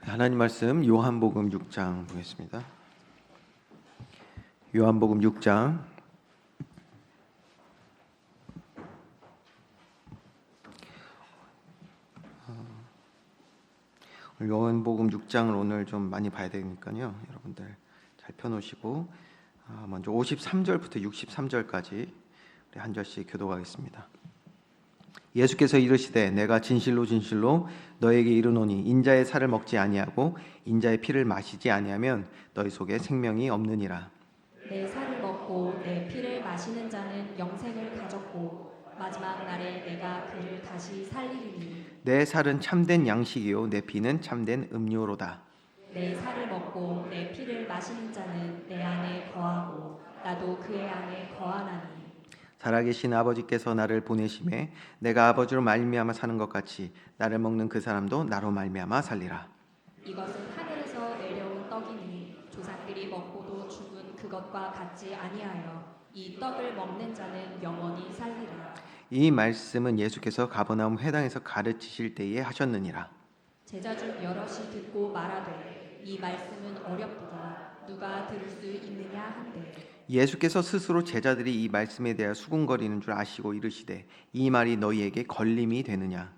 하나님 말씀 요한복음 6장 보겠습니다. 요한복음 6장 요한복음 6장을 오늘 좀 많이 봐야 되니까요. 여러분들 잘 펴놓으시고 먼저 53절부터 63절까지 우리 한 절씩 교독하겠습니다. 예수께서 이르시되 내가 진실로 진실로 너에게 이르노니 인자의 살을 먹지 아니하고 인자의 피를 마시지 아니하면 너희 속에 생명이 없느니라. 내 살을 먹고 내 피를 마시는 자는 영생을 가졌고 마지막 날에 내가 그를 다시 살리리니 내 살은 참된 양식이요 내 피는 참된 음료로다. 내 살을 먹고 내 피를 마시는 자는 내 안에 거하고 나도 그의 안에 거하나니 살아계신 아버지께서 나를 보내심에 내가 아버지로 말미암아 사는 것 같이 나를 먹는 그 사람도 나로 말미암아 살리라. 이것은 하늘에서 내려온 떡이니 조상들이 먹고도 죽은 그것과 같지 아니하여 이 떡을 먹는 자는 영원히 살리라. 이 말씀은 예수께서 가버나움 회당에서 가르치실 때에 하셨느니라. 제자 중 여럿이 듣고 말하되 이 말씀은 어렵도다 누가 들을 수 있느냐 한데 예수께서 스스로 제자들이 이 말씀에 대하여 수군거리는 줄 아시고 이르시되 이 말이 너희에게 걸림이 되느냐.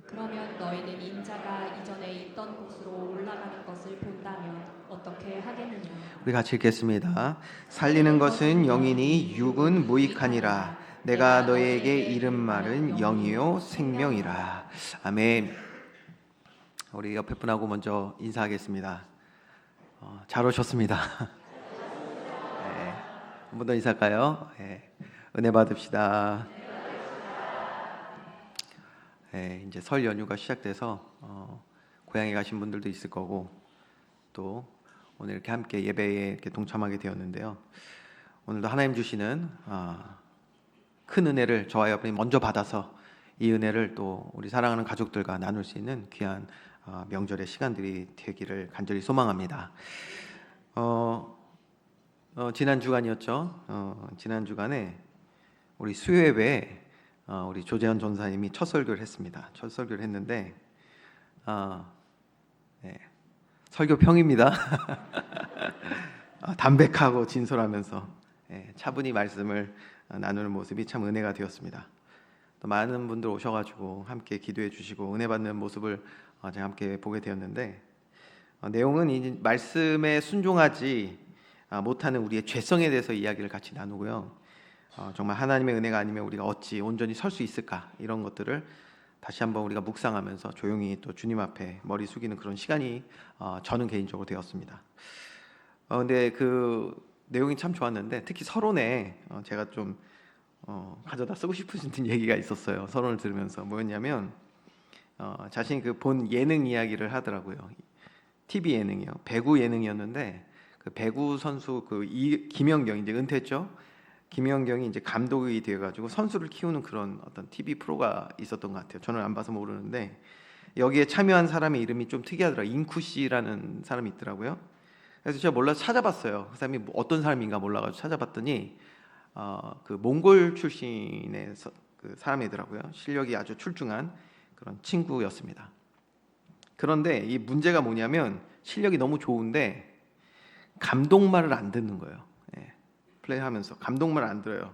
그러면 너희는 인자가 이전에 있던 곳으로 올라가는 것을 본다면 어떻게 하겠느냐. 우리 같이 읽겠습니다. 살리는 것은 영이니 육은 무익하니라. 내가 너희에게 이른 말은 영이요 생명이라. 아멘. 우리 옆에 분하고 먼저 인사하겠습니다. 잘 오셨습니다. 네. 한 번 더 인사할까요? 네. 은혜 받읍시다. 네, 이제 설 연휴가 시작돼서 고향에 가신 분들도 있을 거고 또 오늘 이렇게 함께 예배에 이렇게 동참하게 되었는데요. 오늘도 하나님 주시는 큰 은혜를 저와 여러분이 먼저 받아서 이 은혜를 또 우리 사랑하는 가족들과 나눌 수 있는 귀한 명절의 시간들이 되기를 간절히 소망합니다. 지난 주간이었죠. 지난 주간에 우리 수요예배에 우리 조재현 전사님이 첫 설교를 했습니다. 첫 설교를 했는데 네, 설교평입니다. 담백하고 진솔하면서 차분히 말씀을 나누는 모습이 참 은혜가 되었습니다. 또 많은 분들 오셔가지고 함께 기도해 주시고 은혜 받는 모습을 제가 함께 보게 되었는데 내용은 이 말씀에 순종하지 못하는 우리의 죄성에 대해서 이야기를 같이 나누고요. 정말 하나님의 은혜가 아니면 우리가 어찌 온전히 설 수 있을까 이런 것들을 다시 한번 우리가 묵상하면서 조용히 또 주님 앞에 머리 숙이는 그런 시간이 저는 개인적으로 되었습니다. 근데 그 내용이 참 좋았는데 특히 서론에 제가 좀 가져다 쓰고 싶으신 얘기가 있었어요. 서론을 들으면서 뭐였냐면 자신이 그 본 예능 이야기를 하더라고요. TV 예능이요. 배구 예능이었는데 그 배구 선수 김연경 이제 은퇴했죠. 김연경이 이제 감독이 되어가지고 선수를 키우는 그런 어떤 TV 프로가 있었던 것 같아요. 저는 안 봐서 모르는데 여기에 참여한 사람의 이름이 좀 특이하더라고요. 인쿠 씨라는 사람이 있더라고요. 그래서 제가 몰라서 찾아봤어요. 그 사람이 어떤 사람인가 몰라가지고 찾아봤더니 그 몽골 출신의 그 사람이더라고요. 실력이 아주 출중한 그런 친구였습니다. 그런데 이 문제가 뭐냐면 실력이 너무 좋은데 감독 말을 안 듣는 거예요. 플레이하면서 감독 말 안 들어요.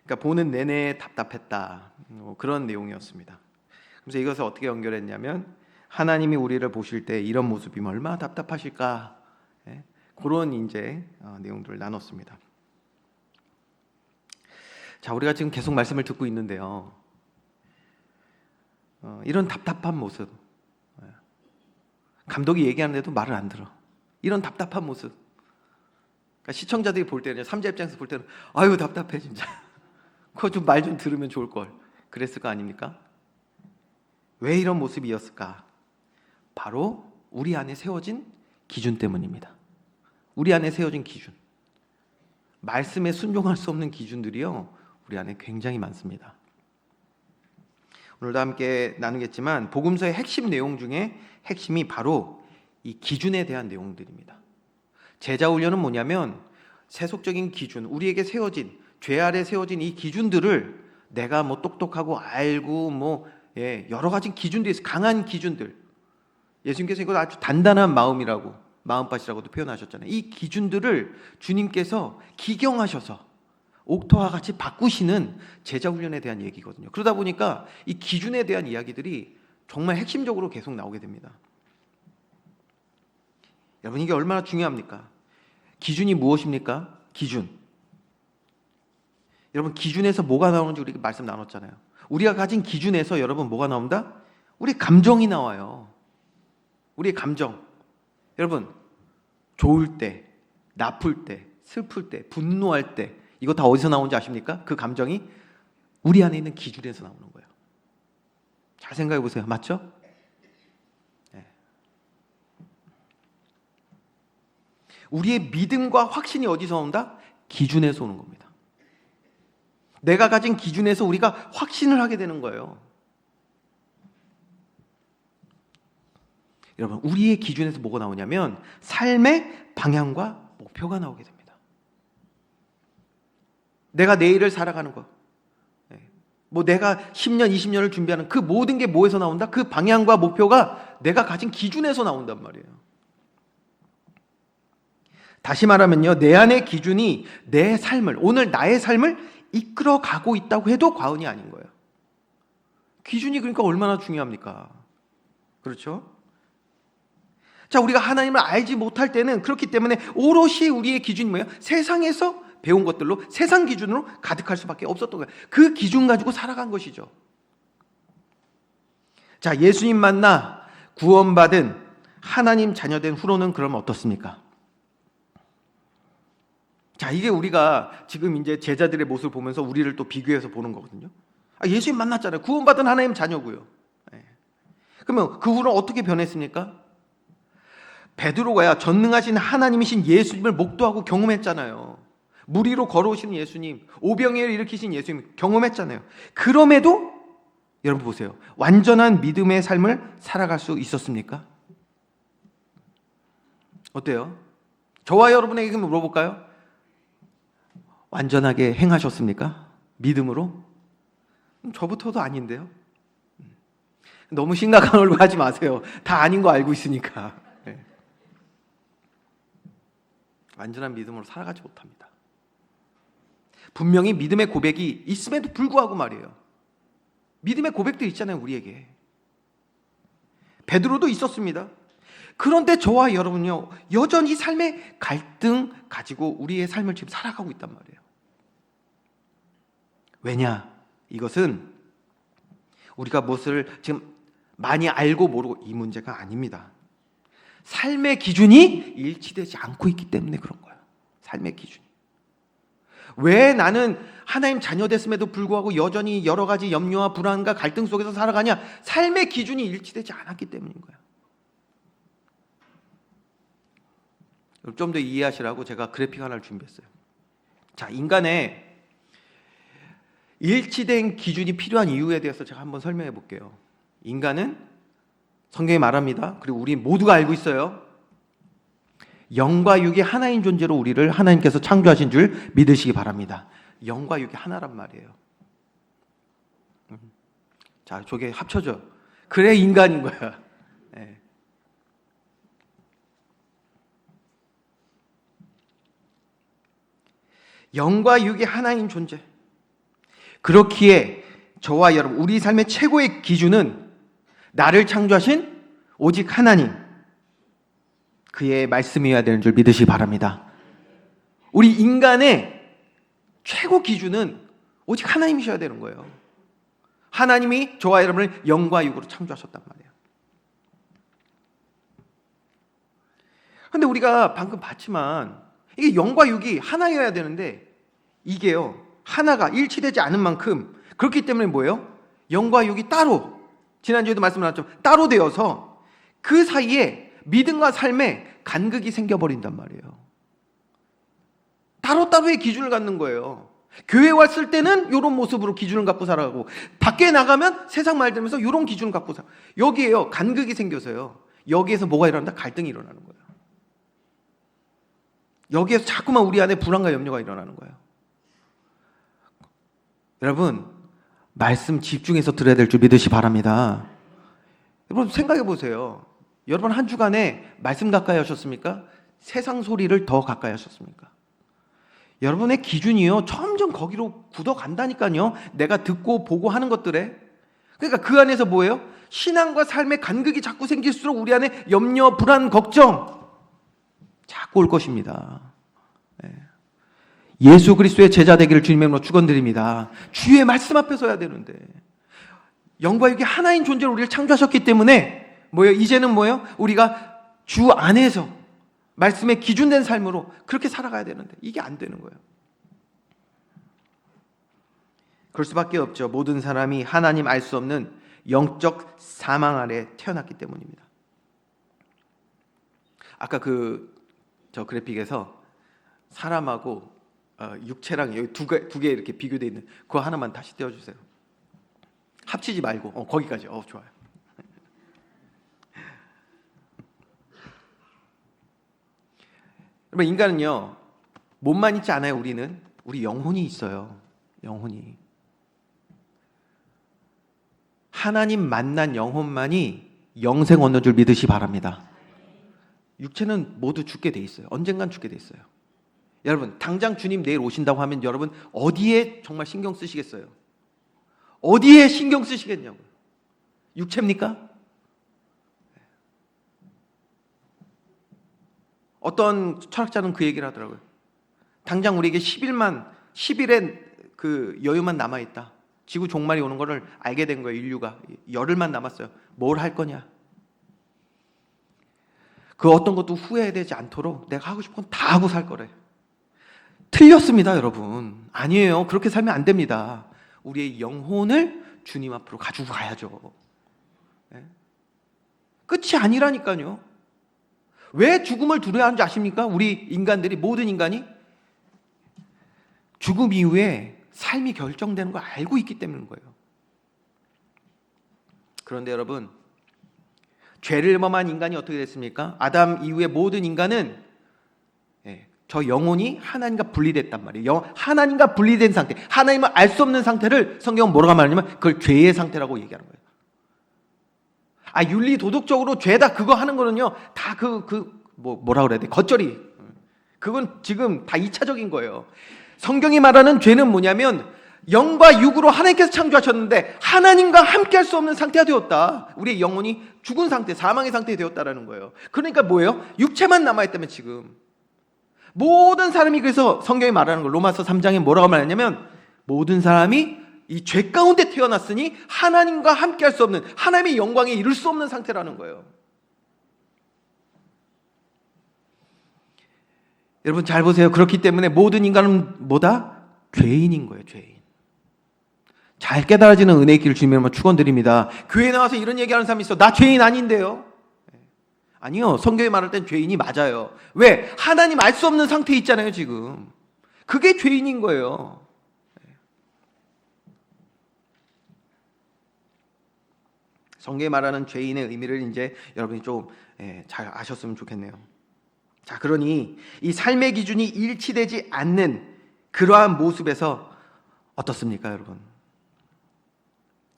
그러니까 보는 내내 답답했다. 그런 내용이었습니다. 그래서 이것을 어떻게 연결했냐면 하나님이 우리를 보실 때 이런 모습이면 얼마나 답답하실까. 그런 이제 내용들을 나눴습니다. 자, 우리가 지금 계속 말씀을 듣고 있는데요. 이런 답답한 모습. 감독이 얘기하는데도 말을 안 들어. 이런 답답한 모습. 그러니까 시청자들이 볼 때는 3자 입장에서 볼 때는 아유 답답해 진짜. 그거 좀 말 좀 들으면 좋을 걸. 그랬을 거 아닙니까? 왜 이런 모습이었을까? 바로 우리 안에 세워진 기준 때문입니다. 우리 안에 세워진 기준. 말씀에 순종할 수 없는 기준들이요. 우리 안에 굉장히 많습니다. 오늘도 함께 나누겠지만 복음서의 핵심 내용 중에 핵심이 바로 이 기준에 대한 내용들입니다. 제자 훈련은 뭐냐면 세속적인 기준, 우리에게 세워진 죄 아래 세워진 이 기준들을 내가 뭐 똑똑하고 알고 여러 가지 기준들이 있어요. 강한 기준들. 예수님께서 이걸 아주 단단한 마음이라고, 마음밭이라고도 표현하셨잖아요. 이 기준들을 주님께서 기경하셔서 옥토와 같이 바꾸시는 제자 훈련에 대한 얘기거든요. 그러다 보니까 이 기준에 대한 이야기들이 정말 핵심적으로 계속 나오게 됩니다. 여러분, 이게 얼마나 중요합니까? 기준이 무엇입니까? 기준. 여러분, 기준에서 뭐가 나오는지 우리 말씀 나눴잖아요. 우리가 가진 기준에서 여러분 뭐가 나온다? 우리 감정이 나와요. 우리의 감정. 여러분, 좋을 때, 나쁠 때, 슬플 때, 분노할 때, 이거 다 어디서 나오는지 아십니까? 그 감정이 우리 안에 있는 기준에서 나오는 거예요. 잘 생각해 보세요. 맞죠? 네. 우리의 믿음과 확신이 어디서 온다? 기준에서 오는 겁니다. 내가 가진 기준에서 우리가 확신을 하게 되는 거예요. 여러분, 우리의 기준에서 뭐가 나오냐면 삶의 방향과 목표가 나오게 됩니다. 내가 내일을 살아가는 것, 뭐 내가 10년, 20년을 준비하는 그 모든 게 뭐에서 나온다? 그 방향과 목표가 내가 가진 기준에서 나온단 말이에요. 다시 말하면요, 내 안의 기준이 내 삶을, 오늘 나의 삶을 이끌어 가고 있다고 해도 과언이 아닌 거예요. 기준이 그러니까 얼마나 중요합니까? 그렇죠? 자, 우리가 하나님을 알지 못할 때는 그렇기 때문에 오롯이 우리의 기준이 뭐예요? 세상에서 배운 것들로, 세상 기준으로 가득할 수밖에 없었던 거예요. 그 기준 가지고 살아간 것이죠. 자, 예수님 만나 구원받은 하나님 자녀된 후로는 그러면 어떻습니까? 자, 이게 우리가 지금 이제 제자들의 모습을 보면서 우리를 또 비교해서 보는 거거든요. 예수님 만났잖아요. 구원받은 하나님 자녀고요. 그러면 그 후로 어떻게 변했습니까? 베드로가야 전능하신 하나님이신 예수님을 목도하고 경험했잖아요. 물 위로 걸어오시는 예수님, 오병이어를 일으키신 예수님 경험했잖아요. 그럼에도 여러분 보세요. 완전한 믿음의 삶을 살아갈 수 있었습니까? 어때요? 저와 여러분에게 물어볼까요? 완전하게 행하셨습니까? 믿음으로? 저부터도 아닌데요. 너무 심각한 얼굴 하지 마세요. 다 아닌 거 알고 있으니까. 네. 완전한 믿음으로 살아가지 못합니다. 분명히 믿음의 고백이 있음에도 불구하고 말이에요. 믿음의 고백도 있잖아요, 우리에게. 베드로도 있었습니다. 그런데 저와 여러분요, 여전히 삶의 갈등 가지고 우리의 삶을 지금 살아가고 있단 말이에요. 왜냐? 이것은 우리가 무엇을 지금 많이 알고 모르고 이 문제가 아닙니다. 삶의 기준이 일치되지 않고 있기 때문에 그런 거예요. 삶의 기준이. 왜 나는 하나님 자녀 됐음에도 불구하고 여전히 여러 가지 염려와 불안과 갈등 속에서 살아가냐? 삶의 기준이 일치되지 않았기 때문인 거예요. 좀 더 이해하시라고 제가 그래픽 하나를 준비했어요. 자, 인간의 일치된 기준이 필요한 이유에 대해서 제가 한번 설명해 볼게요. 인간은 성경이 말합니다. 그리고 우리 모두가 알고 있어요. 영과 육이 하나인 존재로 우리를 하나님께서 창조하신 줄 믿으시기 바랍니다. 영과 육이 하나란 말이에요. 자, 저게 합쳐져. 그래 인간인 거야. 네. 영과 육이 하나인 존재. 그렇기에 저와 여러분, 우리 삶의 최고의 기준은 나를 창조하신 오직 하나님, 그의 말씀이어야 되는 줄 믿으시기 바랍니다. 우리 인간의 최고 기준은 오직 하나님이셔야 되는 거예요. 하나님이 저와 여러분을 영과 육으로 창조하셨단 말이에요. 그런데 우리가 방금 봤지만 이게 영과 육이 하나여야 되는데 이게요, 하나가 일치되지 않은 만큼, 그렇기 때문에 뭐예요? 영과 육이 따로, 지난주에도 말씀드렸죠, 따로 되어서 그 사이에 믿음과 삶에 간극이 생겨버린단 말이에요. 따로따로의 기준을 갖는 거예요. 교회 왔을 때는 이런 모습으로 기준을 갖고 살아가고, 밖에 나가면 세상 말 들으면서 이런 기준을 갖고 살아. 여기에요, 간극이 생겨서요, 여기에서 뭐가 일어난다? 갈등이 일어나는 거예요. 여기에서 자꾸만 우리 안에 불안과 염려가 일어나는 거예요. 여러분, 말씀 집중해서 들어야 될 줄 믿으시 바랍니다. 여러분 생각해 보세요. 여러분 한 주간에 말씀 가까이 하셨습니까? 세상 소리를 더 가까이 하셨습니까? 여러분의 기준이요 점점 거기로 굳어간다니까요. 내가 듣고 보고 하는 것들에. 그러니까 그 안에서 뭐예요? 신앙과 삶의 간극이 자꾸 생길수록 우리 안에 염려, 불안, 걱정 자꾸 올 것입니다. 예수 그리스도의 제자 되기를 주님의 이름으로 축원드립니다. 주의 말씀 앞에 서야 되는데, 영과 육이 하나인 존재로 우리를 창조하셨기 때문에 뭐예요? 이제는 뭐예요? 우리가 주 안에서 말씀에 기준된 삶으로 그렇게 살아가야 되는데 이게 안 되는 거예요. 그럴 수밖에 없죠. 모든 사람이 하나님 알 수 없는 영적 사망 아래 태어났기 때문입니다. 아까 저 그래픽에서 사람하고 육체랑 여기 두 개 이렇게 비교되어 있는 그거 하나만 다시 떼어주세요. 합치지 말고 거기까지. 좋아요. 여러분, 인간은요 몸만 있지 않아요. 우리 영혼이 있어요. 영혼이. 하나님 만난 영혼만이 영생 얻는 줄 믿으시 바랍니다. 육체는 모두 죽게 돼 있어요. 언젠간 죽게 돼 있어요. 여러분, 당장 주님 내일 오신다고 하면 여러분 어디에 정말 신경 쓰시겠어요? 어디에 신경 쓰시겠냐고요? 육체입니까? 어떤 철학자는 그 얘기를 하더라고요. 당장 우리에게 10일의 그 여유만 남아있다. 지구 종말이 오는 것을 알게 된 거예요. 인류가 열흘만 남았어요. 뭘 할 거냐? 그 어떤 것도 후회되지 않도록 내가 하고 싶은 건 다 하고 살 거래. 틀렸습니다, 여러분. 아니에요. 그렇게 살면 안 됩니다. 우리의 영혼을 주님 앞으로 가지고 가야죠. 끝이 아니라니까요. 왜 죽음을 두려워하는지 아십니까? 우리 인간들이, 모든 인간이 죽음 이후에 삶이 결정되는 걸 알고 있기 때문인 거예요. 그런데 여러분, 죄를 범한 인간이 어떻게 됐습니까? 아담 이후에 모든 인간은 저 영혼이 하나님과 분리됐단 말이에요. 하나님과 분리된 상태, 하나님을 알 수 없는 상태를 성경은 뭐라고 말하냐면 그걸 죄의 상태라고 얘기하는 거예요. 윤리 도덕적으로 죄다 그거 하는 거는요 다 뭐라 그래야 돼? 겉절이. 그건 지금 다 2차적인 거예요. 성경이 말하는 죄는 뭐냐면 영과 육으로 하나님께서 창조하셨는데 하나님과 함께 할 수 없는 상태가 되었다. 우리의 영혼이 죽은 상태, 사망의 상태에 되었다라는 거예요. 그러니까 뭐예요? 육체만 남아있다면 지금 모든 사람이, 그래서 성경이 말하는 거 로마서 3장에 뭐라고 말하냐면 모든 사람이 이 죄 가운데 태어났으니 하나님과 함께 할 수 없는, 하나님의 영광에 이룰 수 없는 상태라는 거예요. 여러분 잘 보세요. 그렇기 때문에 모든 인간은 뭐다? 죄인인 거예요. 죄인. 잘 깨달아지는 은혜의 길을 주님의 축원드립니다. 교회에 나와서 이런 얘기하는 사람이 있어. 나 죄인 아닌데요. 아니요. 성경에 말할 땐 죄인이 맞아요. 왜? 하나님 알 수 없는 상태에 있잖아요. 지금. 그게 죄인인 거예요. 성경에 말하는 죄인의 의미를 이제 여러분이 좀 잘 아셨으면 좋겠네요. 자, 그러니 이 삶의 기준이 일치되지 않는 그러한 모습에서 어떻습니까, 여러분?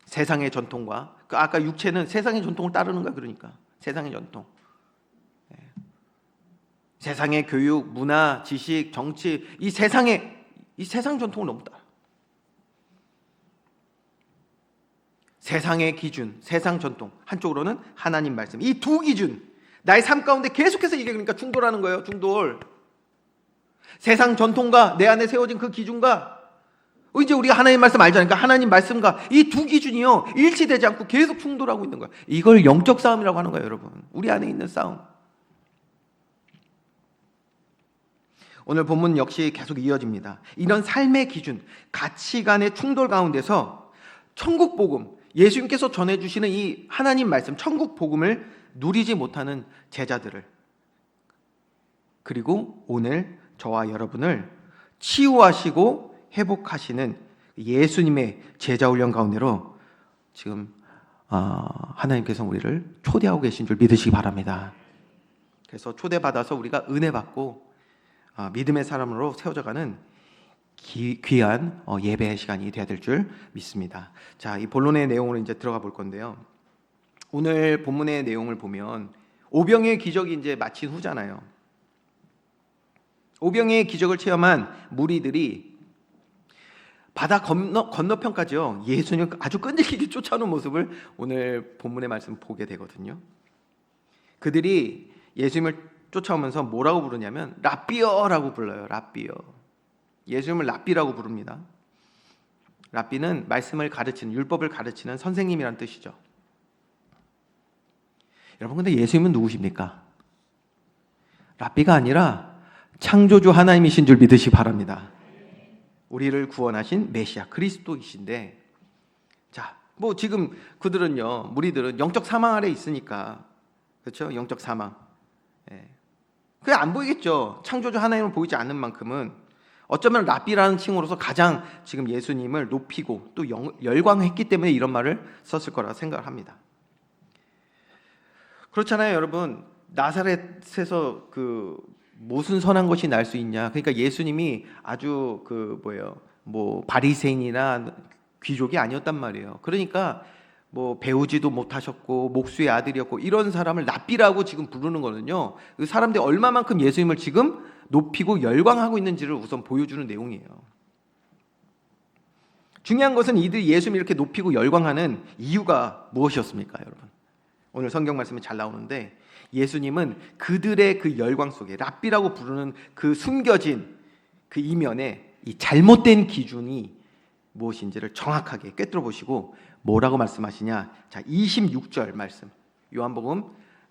세상의 전통과 아까 육체는 세상의 전통을 따르는 거야. 그러니까 세상의 전통, 세상의 교육, 문화, 지식, 정치, 이 세상 전통을 너무 따라. 세상의 기준, 세상 전통, 한쪽으로는 하나님 말씀. 이 두 기준, 나의 삶 가운데 계속해서 이게 그러니까 충돌하는 거예요. 충돌. 세상 전통과 내 안에 세워진 그 기준과 이제 우리가 하나님 말씀 알잖아요. 그러니까 하나님 말씀과 이 두 기준이요 일치되지 않고 계속 충돌하고 있는 거예요. 이걸 영적 싸움이라고 하는 거예요, 여러분. 우리 안에 있는 싸움. 오늘 본문 역시 계속 이어집니다. 이런 삶의 기준, 가치관의 충돌 가운데서 천국 복음, 예수님께서 전해주시는 이 하나님 말씀, 천국 복음을 누리지 못하는 제자들을, 그리고 오늘 저와 여러분을 치유하시고 회복하시는 예수님의 제자 훈련 가운데로 지금 하나님께서 우리를 초대하고 계신 줄 믿으시기 바랍니다. 그래서 초대받아서 우리가 은혜 받고 믿음의 사람으로 세워져가는 귀한 예배의 시간이 되어야 될 줄 믿습니다. 자, 이 본론의 내용으로 이제 들어가 볼 건데요. 오늘 본문의 내용을 보면 오병이의 기적이 이제 마친 후잖아요. 오병이의 기적을 체험한 무리들이 바다 건너편까지요, 예수님을 아주 끈질기게 쫓아오는 모습을 오늘 본문의 말씀 보게 되거든요. 그들이 예수님을 쫓아오면서 뭐라고 부르냐면 랍비어라고 불러요. 랍비어. 예수님을 랍비라고 부릅니다. 랍비는 말씀을 가르치는, 율법을 가르치는 선생님이란 뜻이죠. 여러분, 근데 예수님은 누구십니까? 랍비가 아니라 창조주 하나님이신 줄 믿으시기 바랍니다. 우리를 구원하신 메시아 그리스도이신데, 자, 뭐 지금 그들은요, 무리들은 영적 사망 아래 있으니까, 그렇죠? 영적 사망. 그게 안 보이겠죠. 창조주 하나님을 보이지 않는 만큼은 어쩌면 랍비라는 칭호로서 가장 지금 예수님을 높이고 또 열광했기 때문에 이런 말을 썼을 거라 생각을 합니다. 그렇잖아요, 여러분. 나사렛에서 그 무슨 선한 것이 날 수 있냐? 그러니까 예수님이 아주 뭐 바리새인이나 귀족이 아니었단 말이에요. 그러니까 뭐 배우지도 못하셨고 목수의 아들이었고 이런 사람을 랍비라고 지금 부르는 거는요, 그 사람들이 얼마만큼 예수님을 지금 높이고 열광하고 있는지를 우선 보여주는 내용이에요. 중요한 것은 이들이 예수님을 이렇게 높이고 열광하는 이유가 무엇이었습니까, 여러분? 오늘 성경 말씀이 잘 나오는데, 예수님은 그들의 그 열광 속에, 랍비라고 부르는 그 숨겨진 그 이면에 이 잘못된 기준이 무엇인지를 정확하게 꿰뚫어 보시고 뭐라고 말씀하시냐? 자, 26절 말씀, 요한복음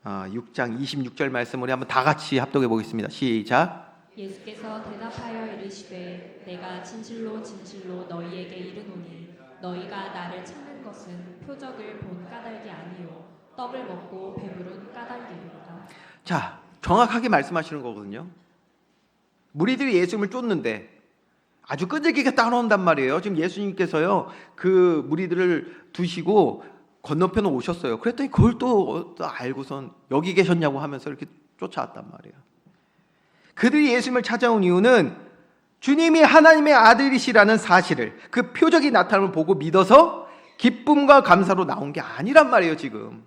6장 26절 말씀을 한번 다 같이 합독해 보겠습니다. 시작. 예수께서 대답하여 이르시되 내가 진실로 진실로 너희에게 이르노니 너희가 나를 찾는 것은 표적을 본 까닭이 아니요 떡을 먹고 배부른 까닭이로다. 자, 정확하게 말씀하시는 거거든요. 무리들이 예수님을 쫓는데 아주 끈질기게 따라온단 말이에요. 지금 예수님께서요, 그 무리들을 두시고 건너편으로 오셨어요. 그랬더니 그걸 또 알고선 여기 계셨냐고 하면서 이렇게 쫓아왔단 말이에요. 그들이 예수님을 찾아온 이유는 주님이 하나님의 아들이시라는 사실을, 그 표적이 나타남을 보고 믿어서 기쁨과 감사로 나온 게 아니란 말이에요. 지금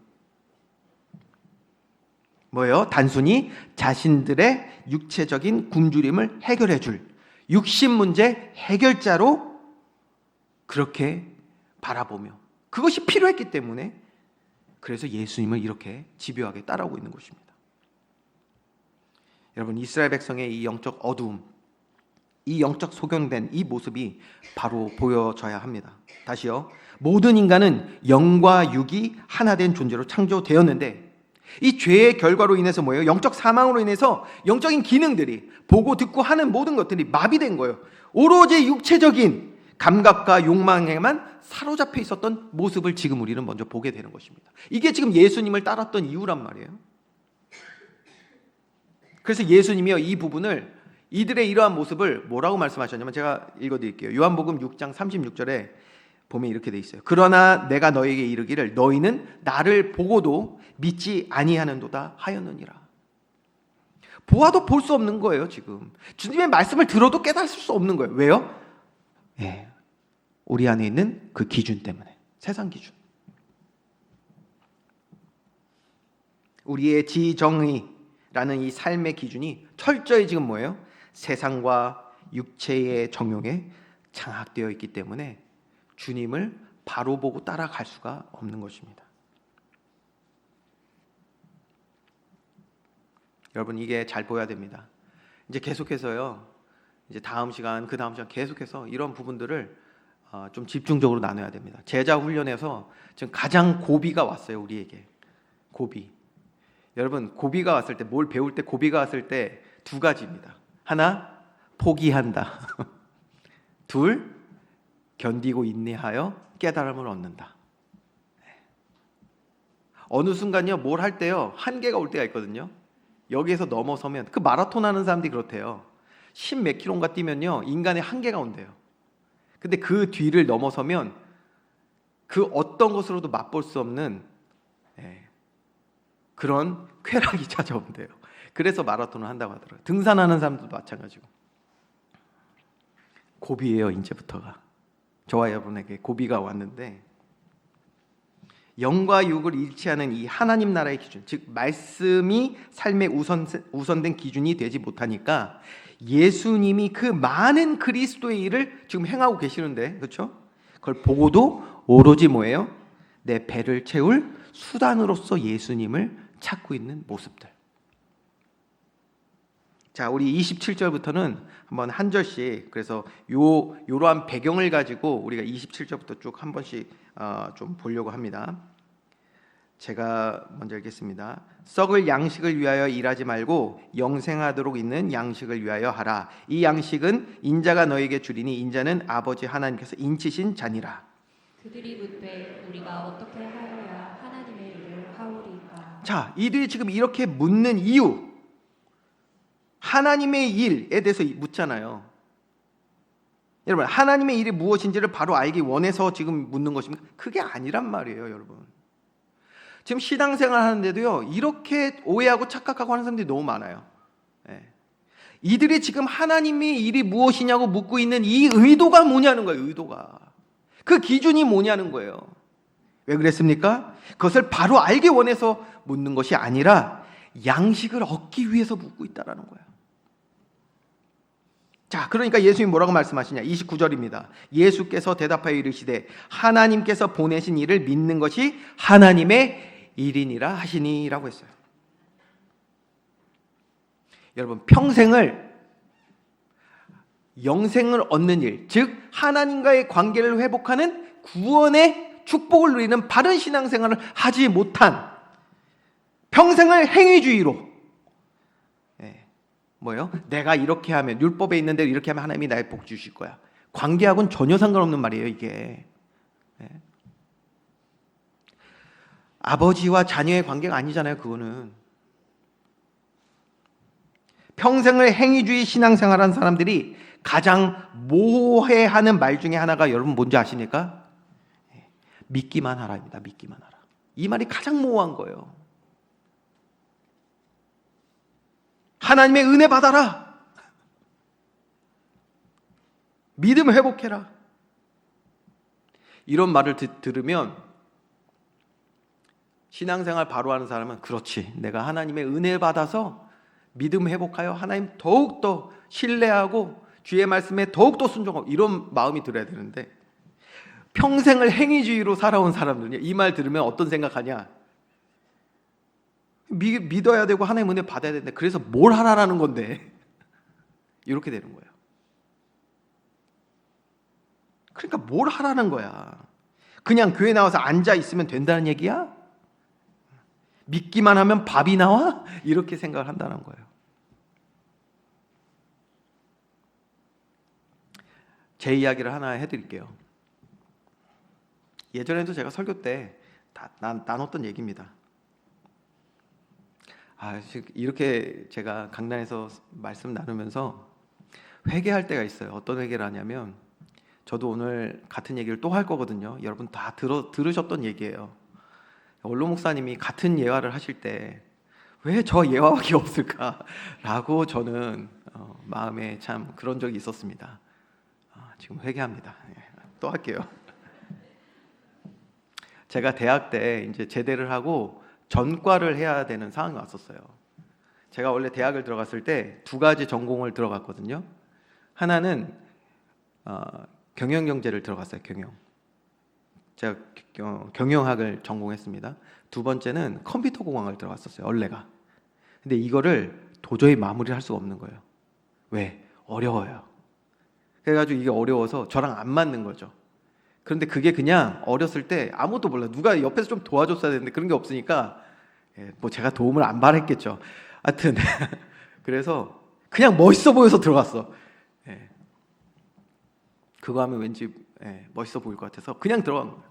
뭐예요? 단순히 자신들의 육체적인 굶주림을 해결해 줄 육신 문제 해결자로 그렇게 바라보며 그것이 필요했기 때문에, 그래서 예수님을 이렇게 집요하게 따라오고 있는 것입니다. 여러분, 이스라엘 백성의 이 영적 어두움, 이 영적 소경된 이 모습이 바로 보여져야 합니다. 다시요. 모든 인간은 영과 육이 하나 된 존재로 창조되었는데, 이 죄의 결과로 인해서 뭐예요? 영적 사망으로 인해서 영적인 기능들이, 보고 듣고 하는 모든 것들이 마비된 거예요. 오로지 육체적인 감각과 욕망에만 사로잡혀 있었던 모습을 지금 우리는 먼저 보게 되는 것입니다. 이게 지금 예수님을 따랐던 이유란 말이에요. 그래서 예수님이요, 이 부분을, 이들의 이러한 모습을 뭐라고 말씀하셨냐면, 제가 읽어드릴게요. 요한복음 6장 36절에 보면 이렇게 돼 있어요. 그러나 내가 너에게 이르기를 너희는 나를 보고도 믿지 아니하는도다 하였느니라. 보아도 볼 수 없는 거예요. 지금 주님의 말씀을 들어도 깨달을 수 없는 거예요. 왜요? 우리 안에 있는 그 기준 때문에, 세상 기준. 우리의 지정의라는 이 삶의 기준이 철저히 지금 뭐예요? 세상과 육체의 정욕에 장악되어 있기 때문에 주님을 바로 보고 따라갈 수가 없는 것입니다. 여러분, 이게 잘 보여야 됩니다. 이제 계속해서요, 이제 다음 시간, 그 다음 시간 계속해서 이런 부분들을 좀 집중적으로 나눠야 됩니다. 제자 훈련에서 지금 가장 고비가 왔어요, 우리에게. 고비. 여러분, 고비가 왔을 때, 뭘 배울 때 고비가 왔을 때 두 가지입니다. 하나, 포기한다. 둘, 견디고 인내하여 깨달음을 얻는다. 어느 순간요, 뭘 할 때요, 한계가 올 때가 있거든요. 여기에서 넘어서면, 그 마라톤 하는 사람들이 그렇대요. 10몇 킬로인가 뛰면요, 인간의 한계가 온대요. 근데 그 뒤를 넘어서면 그 어떤 것으로도 맛볼 수 없는 그런 쾌락이 찾아온대요. 그래서 마라톤을 한다고 하더라고요. 등산하는 사람들도 마찬가지고. 고비예요, 이제부터가. 저와 여러분에게 고비가 왔는데, 영과 육을 일치하는 이 하나님 나라의 기준, 즉 말씀이 삶의 우선된 기준이 되지 못하니까 예수님이 그 많은 그리스도의 일을 지금 행하고 계시는데, 그렇죠? 그걸 보고도 오로지 뭐예요? 내 배를 채울 수단으로서 예수님을 찾고 있는 모습들. 자, 우리 27절부터는 한번 한 절씩, 그래서 요러한 배경을 가지고 우리가 27절부터 쭉 한 번씩 좀 보려고 합니다. 제가 먼저 읽겠습니다. 썩을 양식을 위하여 일하지 말고 영생하도록 있는 양식을 위하여 하라. 이 양식은 인자가 너에게 주리니 인자는 아버지 하나님께서 인치신 자니라. 그들이 묻되 우리가 어떻게 하여야 하나님의 일을 하오리까. 자, 이들이 지금 이렇게 묻는 이유, 하나님의 일에 대해서 묻잖아요. 여러분, 하나님의 일이 무엇인지를 바로 알기 원해서 지금 묻는 것입니까? 그게 아니란 말이에요, 여러분. 지금 신앙생활 하는데도요, 이렇게 오해하고 착각하고 하는 사람들이 너무 많아요. 이들이 지금 하나님의 일이 무엇이냐고 묻고 있는 이 의도가 뭐냐는 거예요. 의도가, 그 기준이 뭐냐는 거예요. 왜 그랬습니까? 그것을 바로 알기 원해서 묻는 것이 아니라 양식을 얻기 위해서 묻고 있다는 거예요. 자, 그러니까 예수님이 뭐라고 말씀하시냐? 29절입니다. 예수께서 대답하여 이르시되 하나님께서 보내신 일을 믿는 것이 하나님의 일이니라 하시니라고 했어요. 여러분, 평생을 영생을 얻는 일, 즉 하나님과의 관계를 회복하는 구원의 축복을 누리는 바른 신앙생활을 하지 못한, 평생을 행위주의로, 뭐예요? 내가 이렇게 하면, 율법에 있는 대로 이렇게 하면 하나님이 나의 복 주실 거야. 관계하고는 전혀 상관없는 말이에요, 이게. 아버지와 자녀의 관계가 아니잖아요, 그거는. 평생을 행위주의 신앙생활한 사람들이 가장 모호해하는 말 중에 하나가 여러분 뭔지 아십니까? 믿기만 하라입니다. 믿기만 하라. 이 말이 가장 모호한 거예요. 하나님의 은혜 받아라. 믿음 회복해라. 이런 말을 들으면 신앙생활 바로 하는 사람은, 그렇지, 내가 하나님의 은혜 받아서 믿음 회복하여 하나님 더욱더 신뢰하고 주의 말씀에 더욱더 순종하고, 이런 마음이 들어야 되는데, 평생을 행위주의로 살아온 사람들은요, 이 말 들으면 어떤 생각하냐? 믿어야 되고 하나님 은혜 받아야 되는데 그래서 뭘 하라라는 건데, 이렇게 되는 거예요. 그러니까 뭘 하라는 거야? 그냥 교회 나와서 앉아 있으면 된다는 얘기야? 믿기만 하면 밥이 나와? 이렇게 생각을 한다는 거예요. 제 이야기를 하나 해드릴게요. 예전에도 제가 설교 때 나눴던 얘기입니다. 이렇게 제가 강단에서 말씀 나누면서 회개할 때가 있어요. 어떤 회개를 하냐면, 저도 오늘 같은 얘기를 또 할 거거든요. 여러분 다 들으셨던 얘기예요. 원로 목사님이 같은 예화를 하실 때 왜 저 예화밖에 없을까라고 저는 마음에 참 그런 적이 있었습니다. 지금 회개합니다. 또 할게요. 제가 대학 때 이제 제대를 하고 전과를 해야 되는 상황이 왔었어요. 제가 원래 대학을 들어갔을 때 두 가지 전공을 들어갔거든요. 하나는 경영경제를 들어갔어요. 제가 경영학을 전공했습니다. 두 번째는 컴퓨터공학을 들어갔었어요. 원래가. 근데 이거를 도저히 마무리를 할 수가 없는 거예요. 왜? 어려워요. 그래가지고 이게 어려워서 저랑 안 맞는 거죠. 그런데 그게 그냥 어렸을 때 아무것도 몰라요. 누가 옆에서 좀 도와줬어야 되는데 그런 게 없으니까 뭐 제가 도움을 안 바랬겠죠. 하여튼 그래서 그냥 멋있어 보여서 들어갔어. 그거 하면 왠지 멋있어 보일 것 같아서 그냥 들어간 거예요.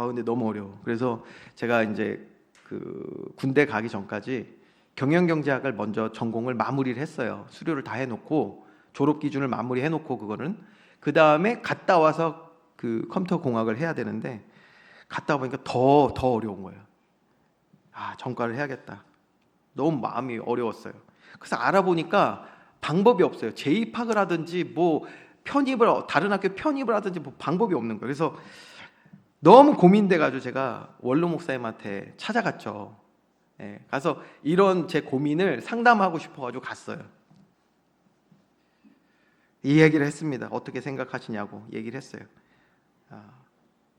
근데 너무 어려워. 그래서 제가 이제 그 군대 가기 전까지 경영경제학을 먼저 전공을 마무리를 했어요. 수료를 다 해놓고 졸업 기준을 마무리해놓고, 그거는 그 다음에 갔다 와서 그 컴퓨터 공학을 해야 되는데, 갔다 보니까 더 어려운 거예요. 전과를 해야겠다. 너무 마음이 어려웠어요. 그래서 알아보니까 방법이 없어요. 재입학을 하든지 뭐 편입을, 다른 학교 편입을 하든지 뭐 방법이 없는 거예요. 그래서 너무 고민돼가지고 제가 원로 목사님한테 찾아갔죠. 예, 가서 이런 제 고민을 상담하고 싶어가지고 갔어요. 이 얘기를 했습니다. 어떻게 생각하시냐고 얘기를 했어요.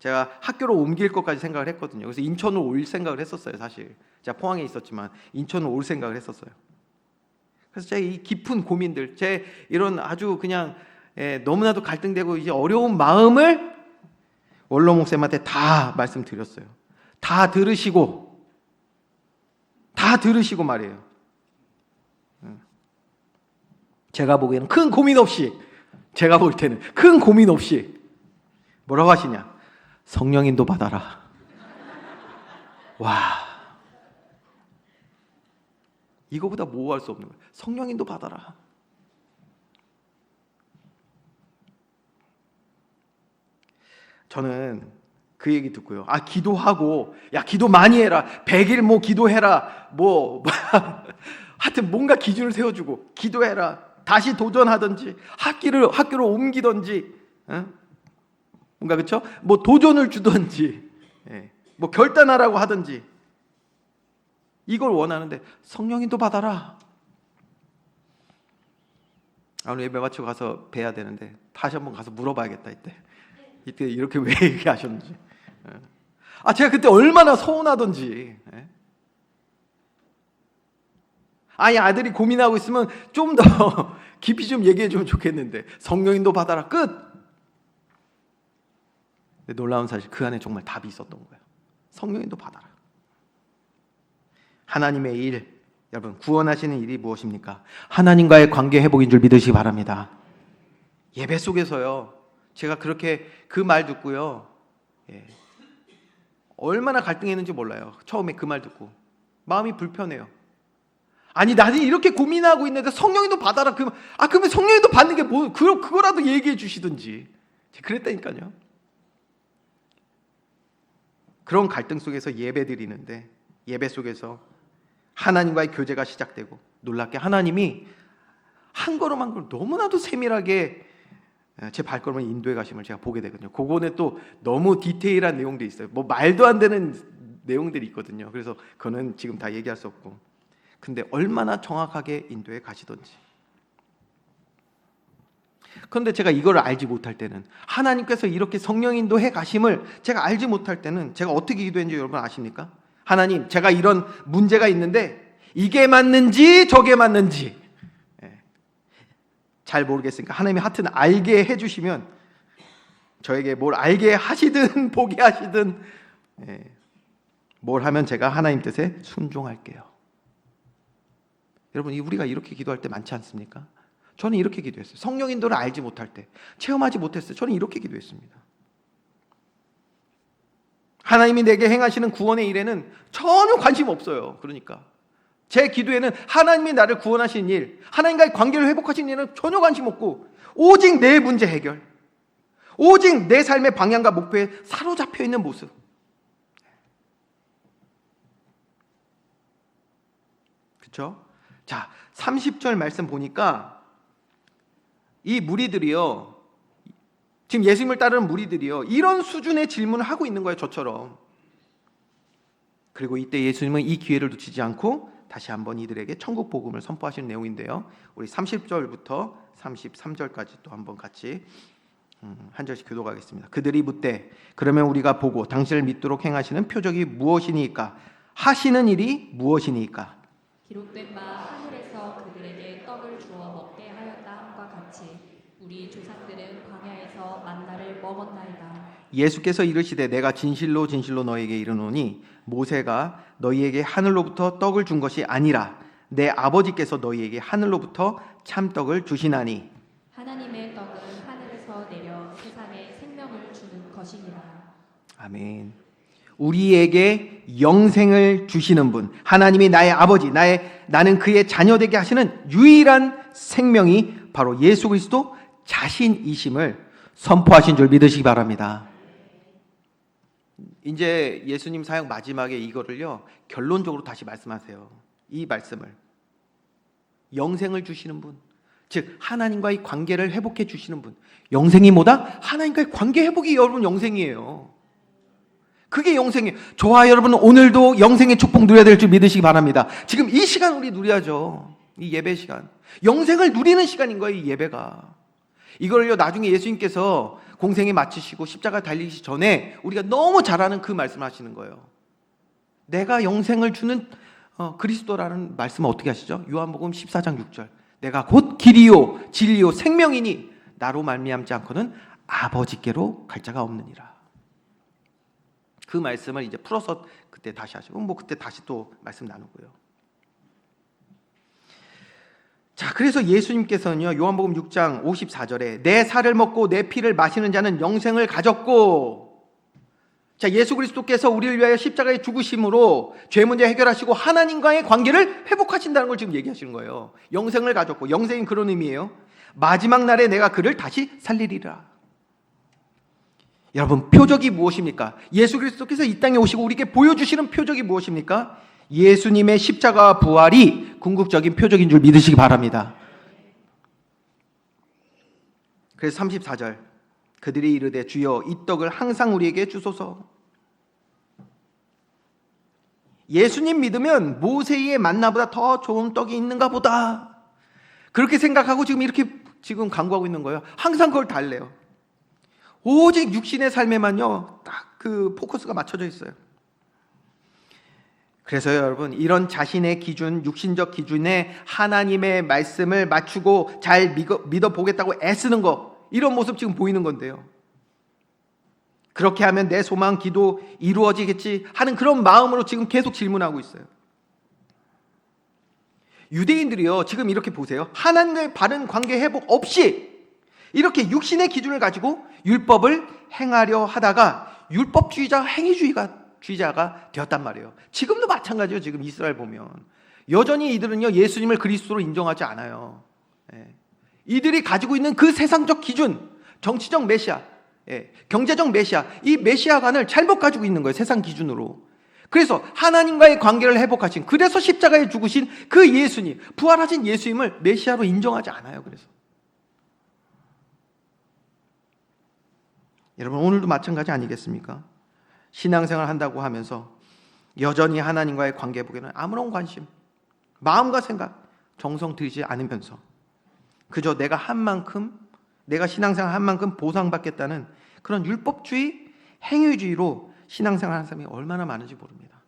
제가 학교로 옮길 것까지 생각을 했거든요. 그래서 인천으로 올 생각을 했었어요. 사실 제가 포항에 있었지만 인천으로 올 생각을 했었어요. 그래서 제 이 깊은 고민들, 제 이런 아주 그냥 너무나도 갈등되고 이제 어려운 마음을 원로 목사님한테 다 말씀드렸어요. 다 들으시고 말이에요. 제가 보기에는 큰 고민 없이, 제가 볼 때는 큰 고민 없이 뭐라고 하시냐? 성령인도 받아라. 와, 이거보다 모호할 수 없는 거예요. 성령인도 받아라. 저는 그 얘기 듣고요. 기도하고, 야, 기도 많이 해라. 100일 뭐 기도해라. 하여튼 뭔가 기준을 세워주고 기도해라. 다시 도전하든지 학교를 옮기든지, 뭔가 그렇죠? 뭐 도전을 주든지, 뭐 결단하라고 하든지 이걸 원하는데 성령인도 받아라. 오늘 예배 마치고 가서 뵈야 되는데 다시 한번 가서 물어봐야겠다. 이때 이렇게 왜 얘기하셨는지. 제가 그때 얼마나 서운하던지. 아들이 고민하고 있으면 좀 더 깊이 좀 얘기해 주면 좋겠는데 성령인도 받아라. 끝. 근데 놀라운 사실 그 안에 정말 답이 있었던 거예요. 성령인도 받아라. 하나님의 일, 여러분 구원하시는 일이 무엇입니까? 하나님과의 관계 회복인 줄 믿으시기 바랍니다. 예배 속에서요, 제가 그렇게 그 말 듣고요, 얼마나 갈등했는지 몰라요. 처음에 그 말 듣고 마음이 불편해요. 나는 이렇게 고민하고 있는데 성령님도 받아라. 그러면 성령님도 받는 게 뭐, 그거라도 얘기해 주시든지. 그랬다니까요. 그런 갈등 속에서 예배 드리는데, 예배 속에서 하나님과의 교제가 시작되고, 놀랍게 하나님이 한 걸음 한 걸음 너무나도 세밀하게 제 발걸음을 인도해 가심을 제가 보게 되거든요. 그거는 또 너무 디테일한 내용들이 있어요. 뭐 말도 안 되는 내용들이 있거든요. 그래서 그거는 지금 다 얘기할 수 없고, 근데 얼마나 정확하게 인도해 가시던지. 그런데 제가 이걸 알지 못할 때는, 하나님께서 이렇게 성령 인도해 가심을 제가 알지 못할 때는 제가 어떻게 기도했는지 여러분 아십니까? 하나님, 제가 이런 문제가 있는데 이게 맞는지 저게 맞는지 잘 모르겠으니까 하나님이 하여튼 알게 해주시면, 저에게 뭘 알게 하시든 보게 하시든 뭘 하면 제가 하나님 뜻에 순종할게요. 여러분, 우리가 이렇게 기도할 때 많지 않습니까? 저는 이렇게 기도했어요. 성령 인도를 알지 못할 때, 체험하지 못했어요. 저는 이렇게 기도했습니다. 하나님이 내게 행하시는 구원의 일에는 전혀 관심 없어요. 그러니까 제 기도에는 하나님이 나를 구원하신 일, 하나님과의 관계를 회복하신 일은 전혀 관심 없고, 오직 내 문제 해결, 오직 내 삶의 방향과 목표에 사로잡혀 있는 모습. 그렇죠? 자, 30절 말씀 보니까 이 무리들이요, 지금 예수님을 따르는 무리들이요, 이런 수준의 질문을 하고 있는 거예요. 저처럼. 그리고 이때 예수님은 이 기회를 놓치지 않고 다시 한번 이들에게 천국 복음을 선포하시는 내용인데요. 우리 30절부터 33절까지 또 한번 같이 한 절씩 교독하겠습니다. 그들이 묻되, 그러면 우리가 보고 당신을 믿도록 행하시는 표적이 무엇이니까? 하시는 일이 무엇이니까? 기록된 바 하늘에서 그들에게 떡을 주어 먹게 하였다 함과 같이 우리 조상들은 광야에서 만나를 먹었나이다. 예수께서 이르시되, 내가 진실로 진실로 너희에게 이르노니 모세가 너희에게 하늘로부터 떡을 준 것이 아니라 내 아버지께서 너희에게 하늘로부터 참떡을 주시나니. 하나님의 떡은 하늘에서 내려 세상에 생명을 주는 것이니라. 아멘. 우리에게 영생을 주시는 분, 하나님이 나의 아버지, 나는 그의 자녀 되게 하시는 유일한 생명이 바로 예수 그리스도 자신이심을 선포하신 줄 믿으시기 바랍니다. 이제 예수님 사역 마지막에 이거를요, 결론적으로 다시 말씀하세요. 이 말씀을, 영생을 주시는 분, 즉 하나님과의 관계를 회복해 주시는 분. 영생이 뭐다? 하나님과의 관계 회복이 여러분 영생이에요. 그게 영생이에요. 저와 여러분은 오늘도 영생의 축복 누려야 될 줄 믿으시기 바랍니다. 지금 이 시간 우리 누려야죠. 이 예배 시간. 영생을 누리는 시간인 거예요, 이 예배가. 이걸요, 나중에 예수님께서 공생에 마치시고 십자가 달리기 전에 우리가 너무 잘 아는 그 말씀을 하시는 거예요. 내가 영생을 주는 그리스도라는 말씀을 어떻게 하시죠? 요한복음 14장 6절. 내가 곧 길이요 진리요 생명이니 나로 말미암지 않고는 아버지께로 갈 자가 없느니라. 그 말씀을 이제 풀어서 그때 다시 하시고 그때 다시 또 말씀 나누고요. 자, 그래서 예수님께서는요, 요한복음 6장 54절에 내 살을 먹고 내 피를 마시는 자는 영생을 가졌고, 자, 예수 그리스도께서 우리를 위하여 십자가에 죽으심으로 죄 문제 해결하시고 하나님과의 관계를 회복하신다는 걸 지금 얘기하시는 거예요. 영생을 가졌고, 영생은 그런 의미예요. 마지막 날에 내가 그를 다시 살리리라. 여러분, 표적이 무엇입니까? 예수 그리스도께서 이 땅에 오시고 우리에게 보여주시는 표적이 무엇입니까? 예수님의 십자가와 부활이 궁극적인 표적인 줄 믿으시기 바랍니다. 그래서 34절, 그들이 이르되 주여 이 떡을 항상 우리에게 주소서. 예수님 믿으면 모세의 만나보다 더 좋은 떡이 있는가 보다, 그렇게 생각하고 지금 이렇게 지금 간구하고 있는 거예요. 항상 그걸 달래요. 오직 육신의 삶에만요 딱 그 포커스가 맞춰져 있어요. 그래서 여러분, 이런 자신의 기준, 육신적 기준에 하나님의 말씀을 맞추고 잘 믿어보겠다고 애쓰는 거, 이런 모습 지금 보이는 건데요. 그렇게 하면 내 소망, 기도 이루어지겠지 하는 그런 마음으로 지금 계속 질문하고 있어요. 유대인들이요, 지금 이렇게 보세요. 하나님과의 바른 관계 회복 없이 이렇게 육신의 기준을 가지고 율법을 행하려 하다가 율법주의자, 행위주의자가 되었단 말이에요. 지금도 마찬가지예요. 지금 이스라엘 보면 여전히 이들은요, 예수님을 그리스도로 인정하지 않아요. 이들이 가지고 있는 그 세상적 기준, 정치적 메시아, 경제적 메시아, 이 메시아관을 잘못 가지고 있는 거예요, 세상 기준으로. 그래서 하나님과의 관계를 회복하신, 그래서 십자가에 죽으신 그 예수님, 부활하신 예수님을 메시아로 인정하지 않아요. 그래서 여러분, 오늘도 마찬가지 아니겠습니까? 신앙생활 한다고 하면서 여전히 하나님과의 관계 회복에는 아무런 관심, 마음과 생각, 정성 들이지 않으면서 그저 내가 한 만큼, 내가 신앙생활 한 만큼 보상받겠다는 그런 율법주의, 행위주의로 신앙생활 하는 사람이 얼마나 많은지 모릅니다.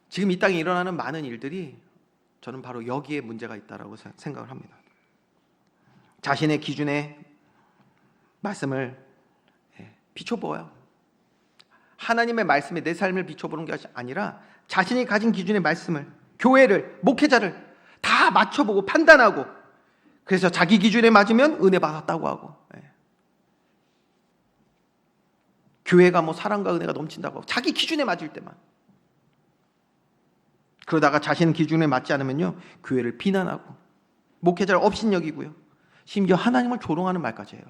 지금 이 땅에 일어나는 많은 일들이 저는 바로 여기에 문제가 있다고 생각을 합니다. 자신의 기준에 말씀을 비춰보아요. 하나님의 말씀에 내 삶을 비춰보는 것이 아니라 자신이 가진 기준의 말씀을, 교회를, 목회자를 다 맞춰보고 판단하고, 그래서 자기 기준에 맞으면 은혜 받았다고 하고, 교회가 뭐 사랑과 은혜가 넘친다고 하고, 자기 기준에 맞을 때만. 그러다가 자신 기준에 맞지 않으면요, 교회를 비난하고 목회자를 업신여기고요, 심지어 하나님을 조롱하는 말까지 해요.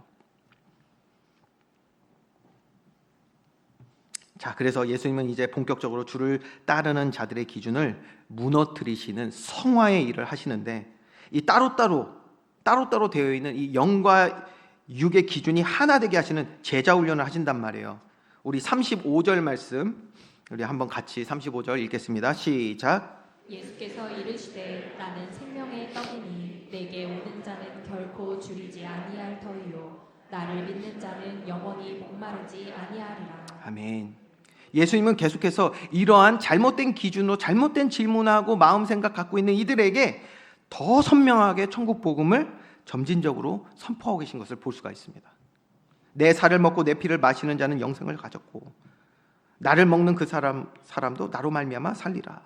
자, 그래서 예수님은 이제 본격적으로 주를 따르는 자들의 기준을 무너뜨리시는 성화의 일을 하시는데, 이 따로따로 되어 있는 이 영과 육의 기준이 하나 되게 하시는 제자 훈련을 하신단 말이에요. 우리 35절 말씀, 우리 한번 같이 35절 읽겠습니다. 시작. 예수께서 이르시되 나는 생명의 떡이니 내게 오는 자는 결코 줄이지 아니할 터이요 나를 믿는 자는 영원히 목마르지 아니하리라. 아멘. 예수님은 계속해서 이러한 잘못된 기준으로 잘못된 질문하고 마음 생각 갖고 있는 이들에게 더 선명하게 천국 복음을 점진적으로 선포하고 계신 것을 볼 수가 있습니다. 내 살을 먹고 내 피를 마시는 자는 영생을 가졌고 나를 먹는 그 사람도 나로 말미암아 살리라.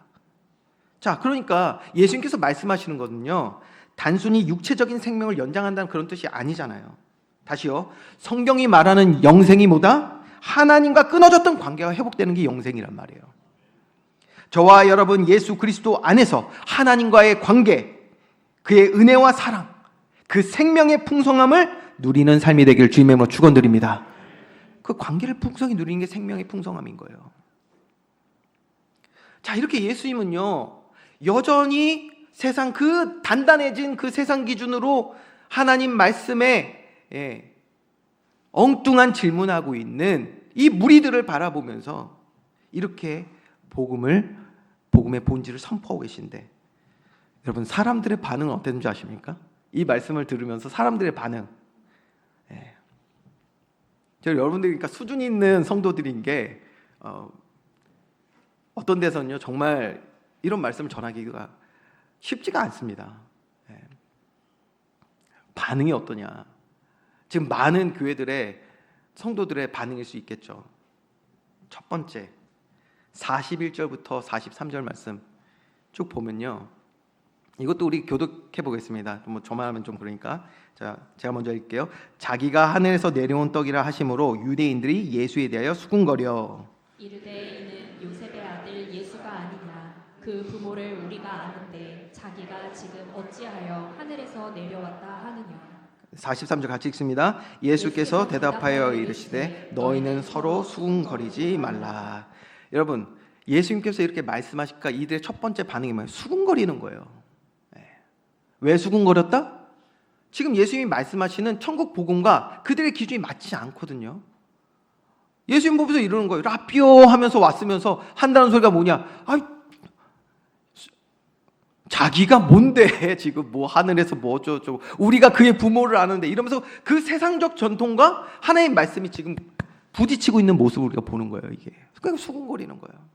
자, 그러니까 예수님께서 말씀하시는 거는요, 단순히 육체적인 생명을 연장한다는 그런 뜻이 아니잖아요. 다시요, 성경이 말하는 영생이 뭐다? 하나님과 끊어졌던 관계가 회복되는 게 영생이란 말이에요. 저와 여러분 예수 그리스도 안에서 하나님과의 관계, 그의 은혜와 사랑, 그 생명의 풍성함을 누리는 삶이 되길 주님의 이름으로 축원드립니다. 그 관계를 풍성히 누리는 게 생명의 풍성함인 거예요. 자, 이렇게 예수님은요, 여전히 세상 그 단단해진 그 세상 기준으로 하나님 말씀에 엉뚱한 질문하고 있는 이 무리들을 바라보면서 이렇게 복음의 본질을 선포하고 계신데, 여러분 사람들의 반응은 어땠는지 아십니까? 이 말씀을 들으면서 사람들의 반응. 예. 저 여러분들이 그러니까 수준 있는 성도들인 게 어떤 데서는요 정말 이런 말씀을 전하기가 쉽지가 않습니다. 예. 반응이 어떠냐? 지금 많은 교회들의 성도들의 반응일 수 있겠죠. 첫 번째 41절부터 43절 말씀 쭉 보면요, 이것도 우리 교독해 보겠습니다. 뭐 저만 하면 좀 그러니까. 자, 제가 먼저 읽게요. 자기가 하늘에서 내려온 떡이라 하심으로 유대인들이 예수에 대하여 수군거려 이르되 이는 요셉의 아들 예수가 아니냐. 그 부모를 우리가 아는데 자기가 지금 어찌하여 하늘에서 내려왔다 하느냐. 43절 같이 읽습니다. 예수께서 대답하여 이르시되 너희는 서로 수군거리지 말라. 여러분, 예수님께서 이렇게 말씀하실까 이들의 첫 번째 반응이 뭐예요? 수군거리는 거예요. 왜 수군거렸다? 지금 예수님이 말씀하시는 천국 복음과 그들의 기준이 맞지 않거든요. 예수님 보면서 이러는 거예요. 라삐오 하면서 왔으면서 한다는 소리가 뭐냐? 자기가 뭔데 지금 뭐 하늘에서 뭐 어쩌고 우리가 그의 부모를 아는데 이러면서 그 세상적 전통과 하나님의 말씀이 지금 부딪히고 있는 모습을 우리가 보는 거예요. 이게 그러니까 수군거리는 거예요.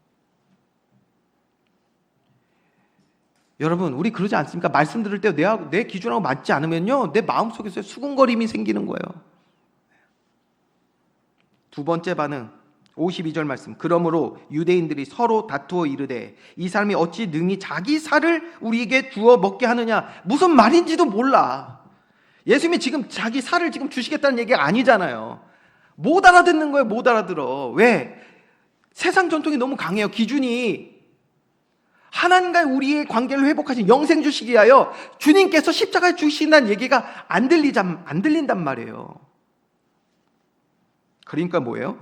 여러분, 우리 그러지 않습니까? 말씀 들을 때 내 기준하고 맞지 않으면요 내 마음속에서 수군거림이 생기는 거예요. 두 번째 반응 52절 말씀. 그러므로 유대인들이 서로 다투어 이르되 이 사람이 어찌 능히 자기 살을 우리에게 주어 먹게 하느냐. 무슨 말인지도 몰라. 예수님이 지금 자기 살을 지금 주시겠다는 얘기가 아니잖아요. 못 알아듣는 거예요. 못 알아들어. 왜? 세상 전통이 너무 강해요. 기준이. 하나님과 우리의 관계를 회복하신 영생 주시기 위하여 주님께서 십자가에 주신다는 얘기가 안 들린단 말이에요. 그러니까 뭐예요?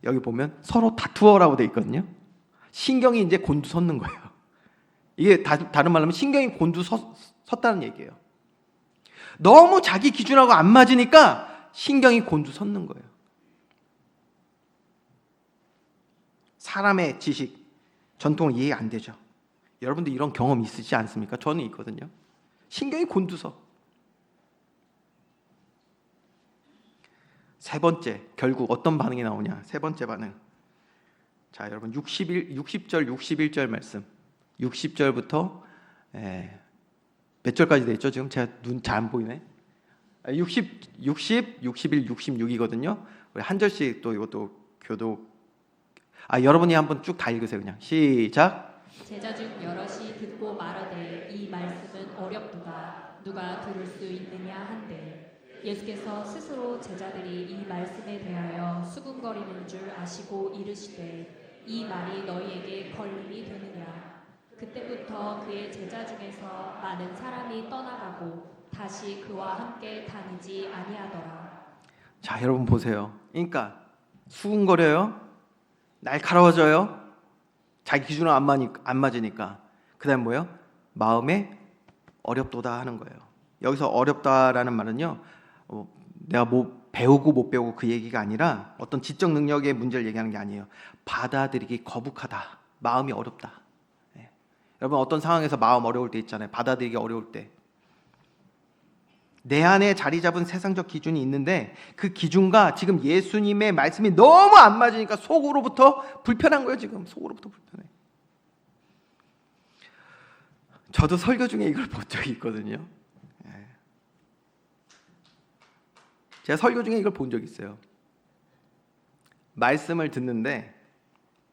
여기 보면 서로 다투어라고 돼 있거든요. 신경이 이제 곤두섰는 거예요. 이게 다른 말로 하면 신경이 곤두섰다는 얘기예요. 너무 자기 기준하고 안 맞으니까 신경이 곤두섰는 거예요. 사람의 지식, 전통은 이해 안 되죠. 여러분들 이런 경험 있으시지 않습니까? 저는 있거든요. 신경이 곤두서. 세 번째, 결국 어떤 반응이 나오냐? 세 번째 반응. 자, 여러분 60절, 61절 말씀. 60절부터 몇 절까지 돼 있죠? 지금 제가 눈 잘 안 보이네. 60, 61, 66이거든요. 우리 한 절씩 또 이것도 교독. 여러분이 한번 쭉 다 읽으세요. 그냥 시작. 제자 중 여럿이 듣고 말하되 이 말씀은 어렵도다. 누가 들을 수 있느냐 한데 예수께서 스스로 제자들이 이 말씀에 대하여 수군거리는 줄 아시고 이르시되 이 말이 너희에게 걸림이 되느냐. 그때부터 그의 제자 중에서 많은 사람이 떠나가고 다시 그와 함께 다니지 아니하더라. 자, 여러분 보세요. 그러니까 수군거려요. 날카로워져요. 자기 기준은 안 맞으니까. 그 다음 뭐예요? 마음에 어렵도다 하는 거예요. 여기서 어렵다라는 말은요, 내가 뭐 배우고 못 배우고 그 얘기가 아니라 어떤 지적 능력의 문제를 얘기하는 게 아니에요. 받아들이기 거북하다. 마음이 어렵다. 여러분 어떤 상황에서 마음 어려울 때 있잖아요. 받아들이기 어려울 때. 내 안에 자리 잡은 세상적 기준이 있는데 그 기준과 지금 예수님의 말씀이 너무 안 맞으니까 속으로부터 불편한 거예요. 지금 속으로부터 불편해. 저도 설교 중에 이걸 본 적이 있거든요. 제가 설교 중에 이걸 본 적이 있어요. 말씀을 듣는데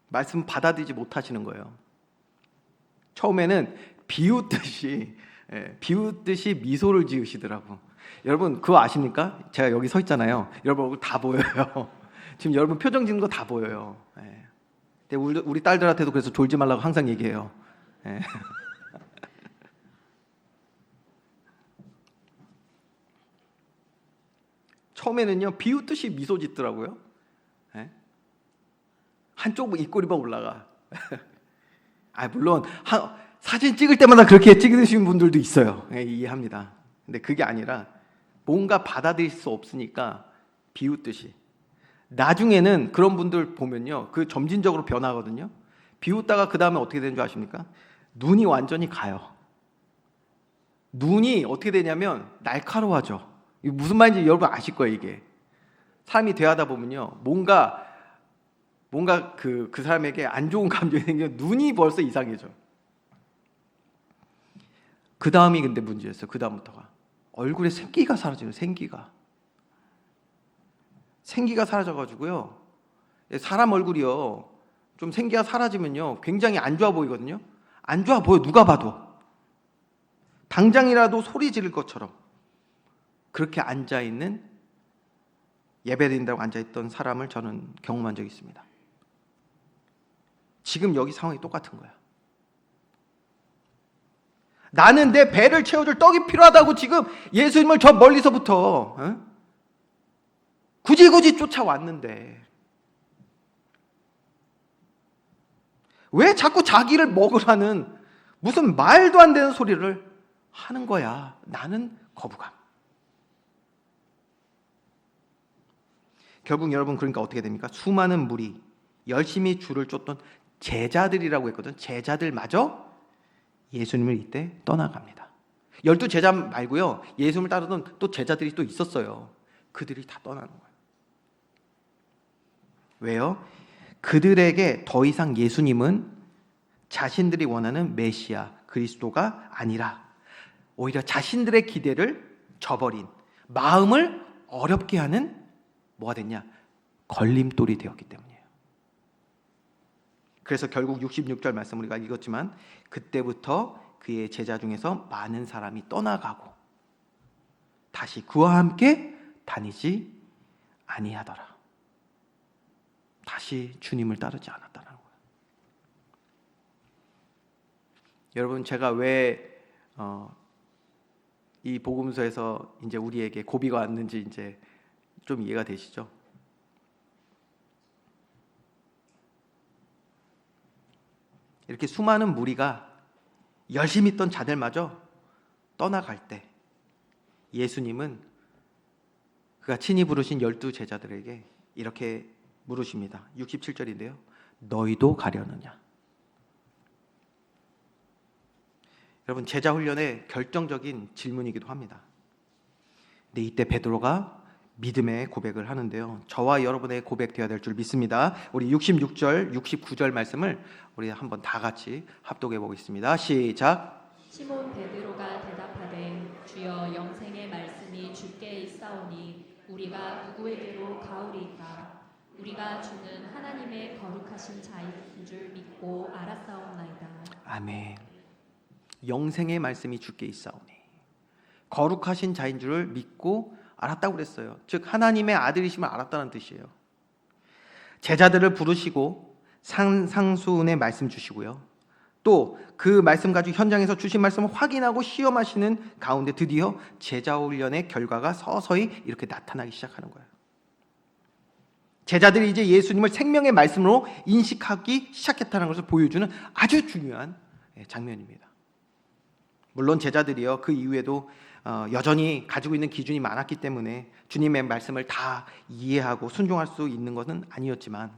말씀 받아들이지 못하시는 거예요. 처음에는 비웃듯이 미소를 지으시더라고. 여러분 그거 아십니까? 제가 여기 서 있잖아요. 여러분 얼굴 다 보여요. 지금 여러분 표정 짓는 거 다 보여요. 근데 우리 딸들한테도 그래서 졸지 말라고 항상 얘기해요. 처음에는요 비웃듯이 미소 짓더라고요. 한쪽 입꼬리만 올라가. 물론 사진 찍을 때마다 그렇게 찍으시는 분들도 있어요. 이해합니다. 근데 그게 아니라 뭔가 받아들일 수 없으니까 비웃듯이. 나중에는 그런 분들 보면요, 그 점진적으로 변하거든요. 비웃다가 그 다음에 어떻게 되는 줄 아십니까? 눈이 완전히 가요. 눈이 어떻게 되냐면 날카로워져. 이게 무슨 말인지 여러분 아실 거예요. 이게 사람이 대하다 보면요, 뭔가 그 사람에게 안 좋은 감정이 생기면 눈이 벌써 이상해져. 그 다음이 근데 문제였어요. 그 다음부터가 얼굴에 생기가 사라져요. 생기가 사라져가지고요, 사람 얼굴이요, 좀 생기가 사라지면요 굉장히 안 좋아 보이거든요. 안 좋아 보여, 누가 봐도. 당장이라도 소리 지를 것처럼 그렇게 앉아있는, 예배드린다고 앉아있던 사람을 저는 경험한 적이 있습니다. 지금 여기 상황이 똑같은 거야. 나는 내 배를 채워줄 떡이 필요하다고 지금 예수님을 저 멀리서부터 굳이 쫓아왔는데 왜 자꾸 자기를 먹으라는 무슨 말도 안 되는 소리를 하는 거야. 나는 거부감. 결국 여러분, 그러니까 어떻게 됩니까? 수많은 무리, 열심히 줄을 쫓던 제자들이라고 했거든. 제자들마저 예수님을 이때 떠나갑니다. 12제자 말고요, 예수님을 따르던 또 제자들이 또 있었어요. 그들이 다 떠나는 거예요. 왜요? 그들에게 더 이상 예수님은 자신들이 원하는 메시아 그리스도가 아니라 오히려 자신들의 기대를 저버린, 마음을 어렵게 하는 뭐가 됐냐? 걸림돌이 되었기 때문이에요. 그래서 결국 66절 말씀 우리가 읽었지만, 그때부터 그의 제자 중에서 많은 사람이 떠나가고 다시 그와 함께 다니지 아니하더라. 다시 주님을 따르지 않았다는 거예요. 여러분, 제가 왜 이 복음서에서 이제 우리에게 고비가 왔는지 이제 좀 이해가 되시죠? 이렇게 수많은 무리가 열심히 있던 자들마저 떠나갈 때 예수님은 그가 친히 부르신 12제자들에게 이렇게 물으십니다. 67절인데요. 너희도 가려느냐? 여러분, 제자 훈련의 결정적인 질문이기도 합니다. 근데 이때 베드로가 믿음의 고백을 하는데요, 저와 여러분의 고백되어야 될 줄 믿습니다. 우리 66절, 69절 말씀을 우리 한번 다 같이 합독해 보겠습니다. 시작. 시몬 베드로가 대답하되 주여, 영생의 말씀이 주께 있사오니 우리가 누구에게로 가오리이까? 우리가 주는 하나님의 거룩하신 자인 줄 믿고 알았사옵나이다. 아멘. 영생의 말씀이 주께 있사오니 거룩하신 자인 줄을 믿고 알았다고 그랬어요. 즉 하나님의 아들이심을 알았다는 뜻이에요. 제자들을 부르시고 상수훈의 말씀 주시고요, 또 그 말씀 가지고 현장에서 주신 말씀을 확인하고 시험하시는 가운데 드디어 제자 훈련의 결과가 서서히 이렇게 나타나기 시작하는 거예요. 제자들이 이제 예수님을 생명의 말씀으로 인식하기 시작했다는 것을 보여주는 아주 중요한 장면입니다. 물론 제자들이요, 그 이후에도 여전히 가지고 있는 기준이 많았기 때문에 주님의 말씀을 다 이해하고 순종할 수 있는 것은 아니었지만,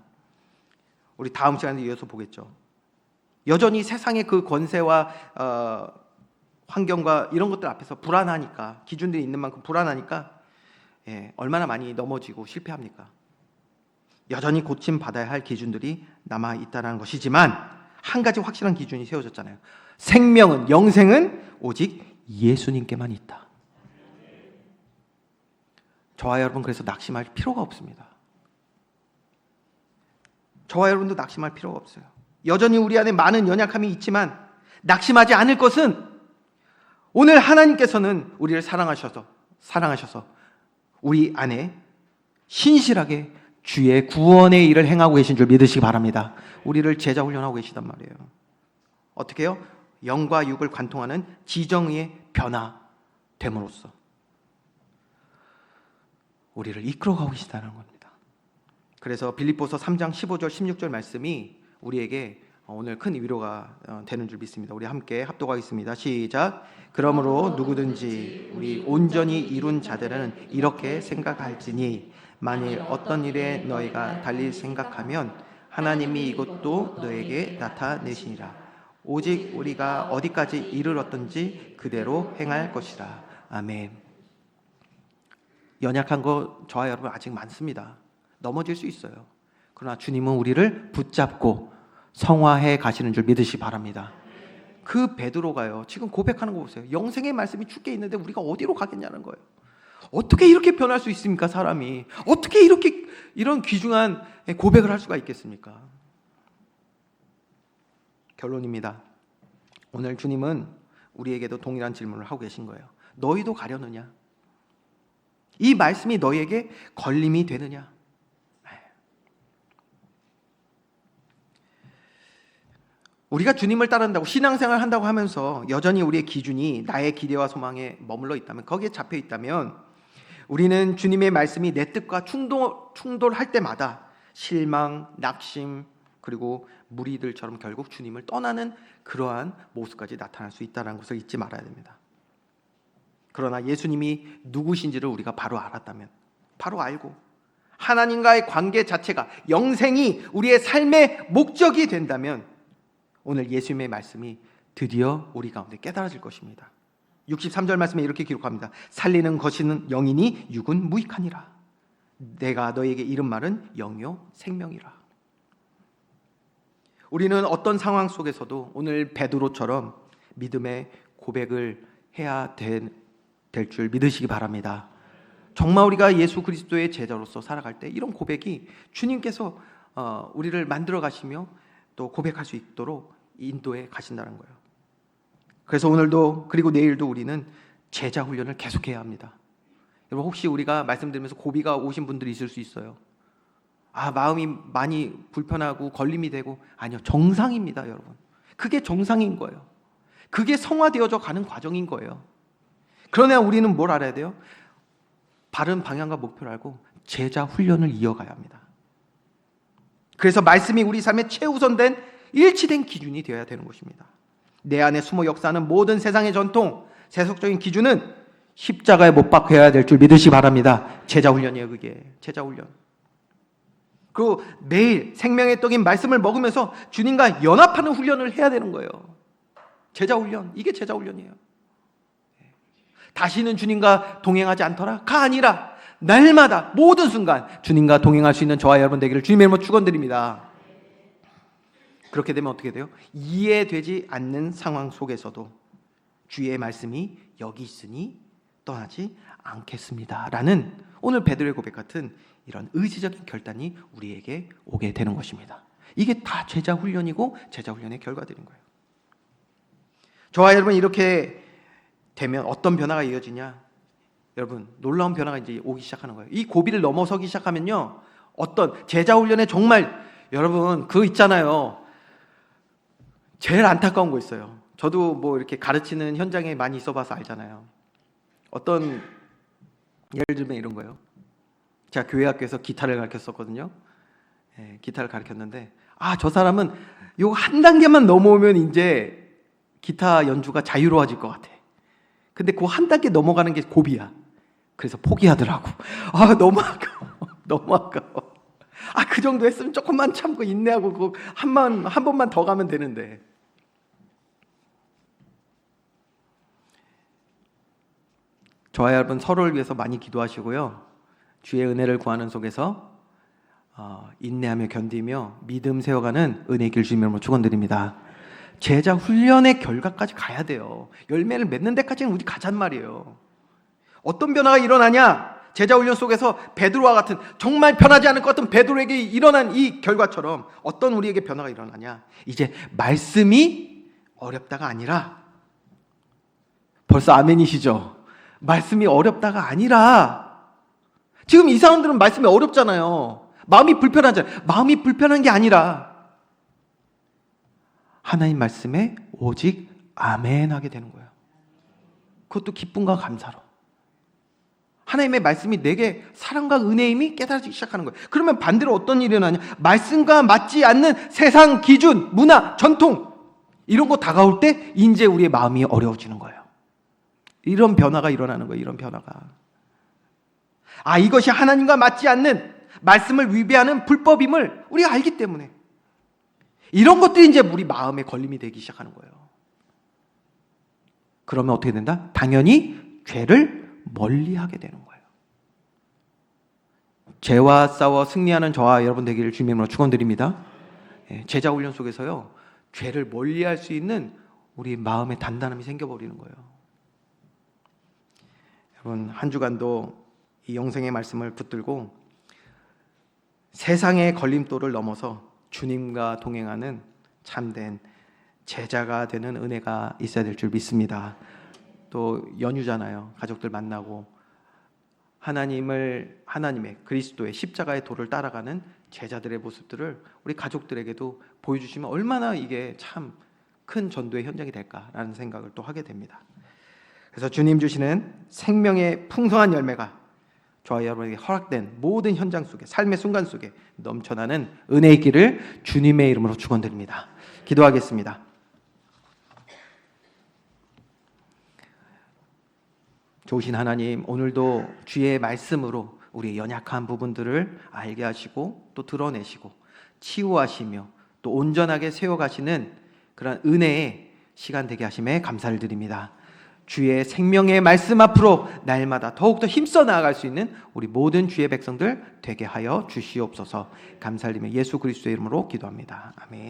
우리 다음 시간에 이어서 보겠죠. 여전히 세상의 그 권세와 환경과 이런 것들 앞에서 불안하니까, 기준들이 있는 만큼 불안하니까 얼마나 많이 넘어지고 실패합니까? 여전히 고침받아야 할 기준들이 남아있다는 것이지만 한 가지 확실한 기준이 세워졌잖아요. 생명은, 영생은 오직 예수님께만 있다. 저와 여러분, 그래서 낙심할 필요가 없습니다. 저와 여러분도 낙심할 필요가 없어요. 여전히 우리 안에 많은 연약함이 있지만 낙심하지 않을 것은, 오늘 하나님께서는 우리를 사랑하셔서 우리 안에 신실하게 주의 구원의 일을 행하고 계신 줄 믿으시기 바랍니다. 우리를 제자 훈련하고 계시단 말이에요. 어떻게 해요? 영과 육을 관통하는 지정의 변화됨으로써 우리를 이끌어가고 계시다는 겁니다. 그래서 빌립보서 3장 15절 16절 말씀이 우리에게 오늘 큰 위로가 되는 줄 믿습니다. 우리 함께 합독하겠습니다. 시작. 그러므로 누구든지 우리 온전히 이룬 자들은 이렇게 생각할지니 만일 어떤 일에 너희가 달리 생각하면 하나님이 이것도 너에게 나타내시니라. 오직 우리가 어디까지 이르렀던지 그대로 행할 것이라. 아멘. 연약한 거 저와 여러분 아직 많습니다. 넘어질 수 있어요. 그러나 주님은 우리를 붙잡고 성화해 가시는 줄 믿으시 바랍니다. 그 베드로가요, 지금 고백하는 거 보세요. 영생의 말씀이 주께 있는데 우리가 어디로 가겠냐는 거예요. 어떻게 이렇게 변할 수 있습니까, 사람이? 어떻게 이렇게 이런 귀중한 고백을 할 수가 있겠습니까? 결론입니다. 오늘 주님은 우리에게도 동일한 질문을 하고 계신 거예요. 너희도 가려느냐? 이 말씀이 너희에게 걸림이 되느냐? 우리가 주님을 따른다고 신앙생활 한다고 하면서 여전히 우리의 기준이 나의 기대와 소망에 머물러 있다면, 거기에 잡혀 있다면 우리는 주님의 말씀이 내 뜻과 충돌할 때마다 실망, 낙심, 그리고 무리들처럼 결국 주님을 떠나는 그러한 모습까지 나타날 수 있다는 것을 잊지 말아야 됩니다. 그러나 예수님이 누구신지를 우리가 바로 알았다면, 바로 알고 하나님과의 관계 자체가, 영생이 우리의 삶의 목적이 된다면 오늘 예수님의 말씀이 드디어 우리 가운데 깨달아질 것입니다. 63절 말씀에 이렇게 기록합니다. 살리는 것이는 영이니 육은 무익하니라. 내가 너에게 이른 말은 영이요 생명이라. 우리는 어떤 상황 속에서도 오늘 베드로처럼 믿음의 고백을 해야 될 줄 믿으시기 바랍니다. 정말 우리가 예수 그리스도의 제자로서 살아갈 때 이런 고백이 주님께서 우리를 만들어 가시며 또 고백할 수 있도록 인도해 가신다는 거예요. 그래서 오늘도 그리고 내일도 우리는 제자 훈련을 계속해야 합니다. 여러분, 혹시 우리가 말씀드리면서 고비가 오신 분들이 있을 수 있어요. 마음이 많이 불편하고 걸림이 되고, 아니요, 정상입니다, 여러분. 그게 정상인 거예요. 그게 성화되어져 가는 과정인 거예요. 그러나 우리는 뭘 알아야 돼요? 바른 방향과 목표를 알고 제자 훈련을 이어가야 합니다. 그래서 말씀이 우리 삶의 최우선된 일치된 기준이 되어야 되는 것입니다. 내 안에 숨어 역사하는 모든 세상의 전통, 세속적인 기준은 십자가에 못 박혀야 될 줄 믿으시 바랍니다. 제자 훈련이에요, 그게. 제자 훈련. 그리고 매일 생명의 떡인 말씀을 먹으면서 주님과 연합하는 훈련을 해야 되는 거예요. 제자 훈련, 이게 제자 훈련이에요. 다시는 주님과 동행하지 않더라가 아니라 날마다 모든 순간 주님과 동행할 수 있는 저와 여러분 되기를 주님의 이름으로 축원드립니다. 그렇게 되면 어떻게 돼요? 이해되지 않는 상황 속에서도 주의 말씀이 여기 있으니 떠나지 않겠습니다 라는 오늘 베드로의 고백 같은 이런 의지적인 결단이 우리에게 오게 되는 것입니다. 이게 다 제자 훈련이고 제자 훈련의 결과들인 거예요. 저와 여러분 이렇게 되면 어떤 변화가 이어지냐? 여러분, 놀라운 변화가 이제 오기 시작하는 거예요. 이 고비를 넘어서기 시작하면요, 어떤 제자 훈련에 정말 여러분 그거 있잖아요. 제일 안타까운 거 있어요. 저도 뭐 이렇게 가르치는 현장에 많이 있어봐서 알잖아요. 어떤, 예를 들면 이런 거예요. 제가 교회 학교에서 기타를 가르쳤었거든요. 기타를 가르쳤는데 저 사람은 요 한 단계만 넘어오면 이제 기타 연주가 자유로워질 것 같아. 근데 그 한 단계 넘어가는 게 고비야. 그래서 포기하더라고. 너무 아까워. 너무 아까워. 그 정도 했으면 조금만 참고 인내하고 그 한 번만 더 가면 되는데. 저와 여러분 서로를 위해서 많이 기도하시고요. 주의 은혜를 구하는 속에서 인내하며 견디며 믿음 세워가는 은혜의 길 주님으로 축원드립니다. 제자 훈련의 결과까지 가야 돼요. 열매를 맺는 데까지는 우리 가잔 말이에요. 어떤 변화가 일어나냐? 제자 훈련 속에서 베드로와 같은, 정말 변하지 않을 것 같은 베드로에게 일어난 이 결과처럼 어떤 우리에게 변화가 일어나냐? 이제 말씀이 어렵다가 아니라, 벌써 아멘이시죠? 말씀이 어렵다가 아니라, 지금 이 사람들은 말씀이 어렵잖아요. 마음이 불편하잖아요. 마음이 불편한 게 아니라 하나님 말씀에 오직 아멘 하게 되는 거예요. 그것도 기쁨과 감사로. 하나님의 말씀이 내게 사랑과 은혜임이 깨달아지기 시작하는 거예요. 그러면 반대로 어떤 일이 일어나냐? 말씀과 맞지 않는 세상 기준, 문화, 전통 이런 거 다가올 때 이제 우리의 마음이 어려워지는 거예요. 이런 변화가 일어나는 거예요. 이런 변화가. 이것이 하나님과 맞지 않는 말씀을 위배하는 불법임을 우리가 알기 때문에 이런 것들이 이제 우리 마음에 걸림이 되기 시작하는 거예요. 그러면 어떻게 된다? 당연히 죄를 멀리하게 되는 거예요. 죄와 싸워 승리하는 저와 여러분 되기를 주님으로 축원드립니다. 제자 훈련 속에서요, 죄를 멀리할 수 있는 우리 마음의 단단함이 생겨버리는 거예요. 여러분, 한 주간도 이 영생의 말씀을 붙들고 세상의 걸림돌을 넘어서 주님과 동행하는 참된 제자가 되는 은혜가 있어야 될 줄 믿습니다. 또 연휴잖아요. 가족들 만나고 하나님의 그리스도의 십자가의 도를 따라가는 제자들의 모습들을 우리 가족들에게도 보여주시면 얼마나 이게 참 큰 전도의 현장이 될까라는 생각을 또 하게 됩니다. 그래서 주님 주시는 생명의 풍성한 열매가 저와 여러분에게 허락된 모든 현장 속에, 삶의 순간 속에 넘쳐나는 은혜의 길을 주님의 이름으로 축원드립니다. 기도하겠습니다. 좋으신 하나님, 오늘도 주의 말씀으로 우리의 연약한 부분들을 알게 하시고 또 드러내시고 치유하시며 또 온전하게 세워가시는 그런 은혜의 시간 되게 하심에 감사를 드립니다. 주의 생명의 말씀 앞으로 날마다 더욱더 힘써 나아갈 수 있는 우리 모든 주의 백성들 되게 하여 주시옵소서. 감사드리며 예수 그리스도의 이름으로 기도합니다. 아멘.